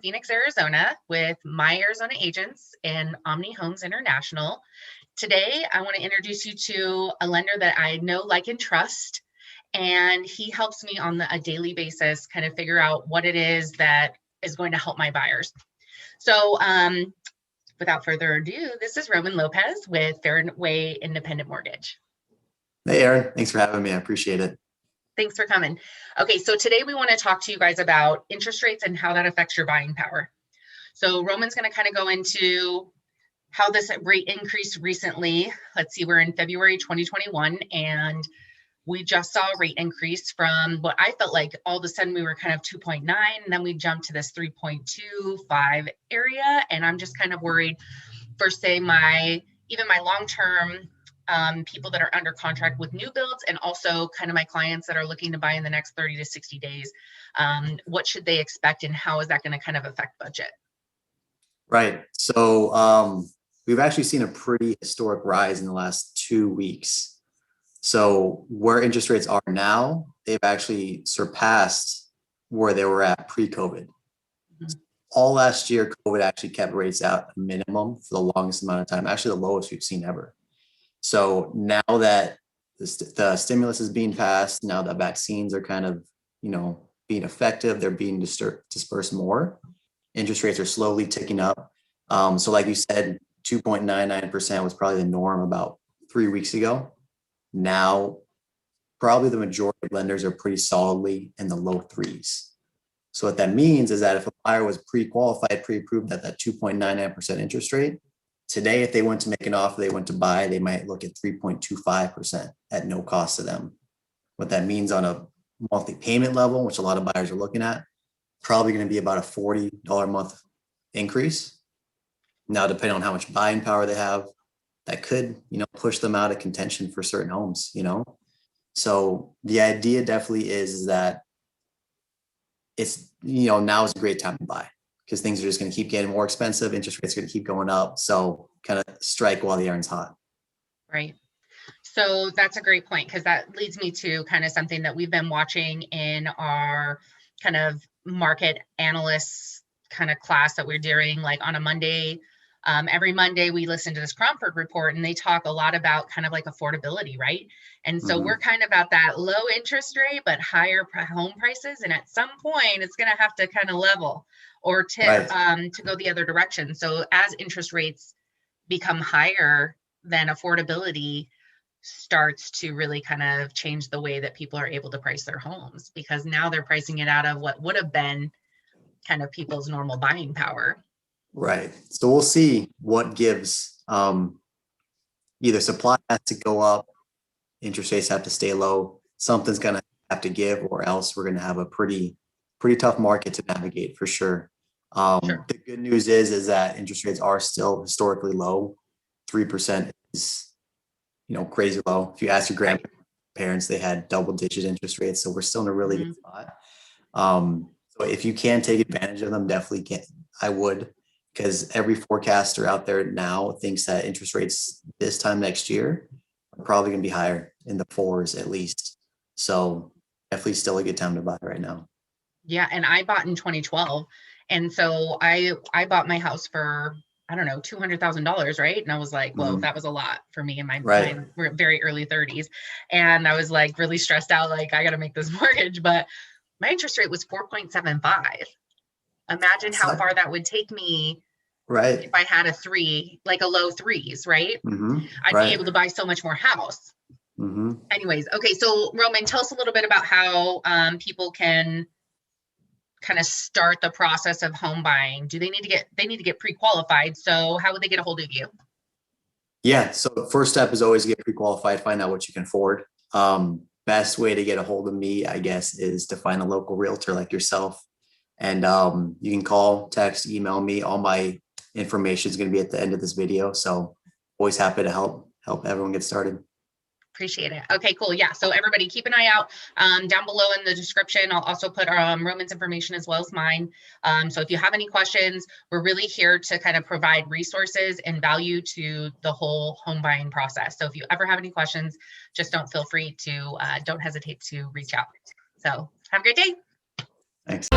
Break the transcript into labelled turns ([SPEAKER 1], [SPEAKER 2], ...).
[SPEAKER 1] Phoenix, Arizona with My Arizona Agents and Omni Homes International. Today, I want to introduce you to a lender that I know, like, and trust, and he helps me on a daily basis kind of figure out what it is that is going to help my buyers. So without further ado, this is Roman Lopez with Fairway Independent Mortgage.
[SPEAKER 2] Hey, Aaron. Thanks for having me. I appreciate it.
[SPEAKER 1] Thanks for coming. Okay, so today we want to talk to you guys about interest rates and how that affects your buying power. So Roman's going to kind of go into how this rate increased recently. Let's see, we're in February 2021, and we just saw a rate increase from what I felt like all of a sudden we were kind of 2.9, and then we jumped to this 3.25 area. And I'm just kind of worried for, say, even my long-term people that are under contract with new builds, and also kind of my clients that are looking to buy in the next 30 to 60 days. What should they expect, and how is that going to kind of affect budget?
[SPEAKER 2] Right. So we've actually seen a pretty historic rise in the last 2 weeks. So where interest rates are now, they've actually surpassed where they were at pre-COVID. Mm-hmm. All last year, COVID actually kept rates out a minimum for the longest amount of time, actually the lowest we've seen ever. So now that the stimulus is being passed, now that vaccines are kind of, being effective, they're being dispersed more. Interest rates are slowly ticking up. So like you said, 2.99% was probably the norm about 3 weeks ago. Now, probably the majority of lenders are pretty solidly in the low threes. So what that means is that if a buyer was pre-qualified, pre-approved at that 2.99% interest rate, today, if they went to make an offer, they went to buy, they might look at 3.25% at no cost to them. What that means on a monthly payment level, which a lot of buyers are looking at, probably going to be about a $40 a month increase. Now, depending on how much buying power they have, that could, push them out of contention for certain homes, So the idea definitely is that it's, now is a great time to buy, because things are just going to keep getting more expensive. Interest rates are going to keep going up. So kind of strike while the iron's hot.
[SPEAKER 1] Right. So that's a great point, because that leads me to kind of something that we've been watching in our kind of market analysts kind of class that we're doing, like on a Monday. Every Monday we listen to this Cromford report, and they talk a lot about kind of like affordability, right? And so we're kind of at that low interest rate, but higher home prices. And at some point it's going to have to kind of level or tip to go the other direction. So as interest rates become higher, then affordability starts to really kind of change the way that people are able to price their homes, because now they're pricing it out of what would have been kind of people's normal buying power.
[SPEAKER 2] Right. So we'll see what gives. Either supply has to go up, interest rates have to stay low, something's going to have to give, or else we're going to have a pretty tough market to navigate for sure.
[SPEAKER 1] Sure.
[SPEAKER 2] The good news is that interest rates are still historically low. 3% is, crazy low. If you ask your grandparents, they had double-digit interest rates, so we're still in a really good spot. So if you can take advantage of them, definitely can. I would, because every forecaster out there now thinks that interest rates this time next year are probably going to be higher, in the 4s at least. So definitely still a good time to buy right now.
[SPEAKER 1] Yeah, and I bought in 2012, and so I bought my house for, I don't know, $200,000, right? And I was like, whoa, that was a lot for me in my very early 30s. And I was like really stressed out, like I got to make this mortgage, but my interest rate was 4.75. Imagine how far that would take me.
[SPEAKER 2] Right.
[SPEAKER 1] If I had a 3, like a low 3s, right? I'd be able to buy so much more house. Anyways, okay. So Roman, tell us a little bit about how people can kind of start the process of home buying. Do they need to get pre-qualified? So how would they get a hold of you?
[SPEAKER 2] Yeah. So the first step is always get pre-qualified, find out what you can afford. Best way to get a hold of me, I guess, is to find a local realtor like yourself. And you can call, text, email me. All my information is going to be at the end of this video. So always happy to help everyone get started.
[SPEAKER 1] Appreciate it. Okay, cool. Yeah. So everybody keep an eye out down below in the description. I'll also put Roman's information as well as mine. So if you have any questions, we're really here to kind of provide resources and value to the whole home buying process. So if you ever have any questions, just don't hesitate to reach out. So have a great day.
[SPEAKER 2] Thanks.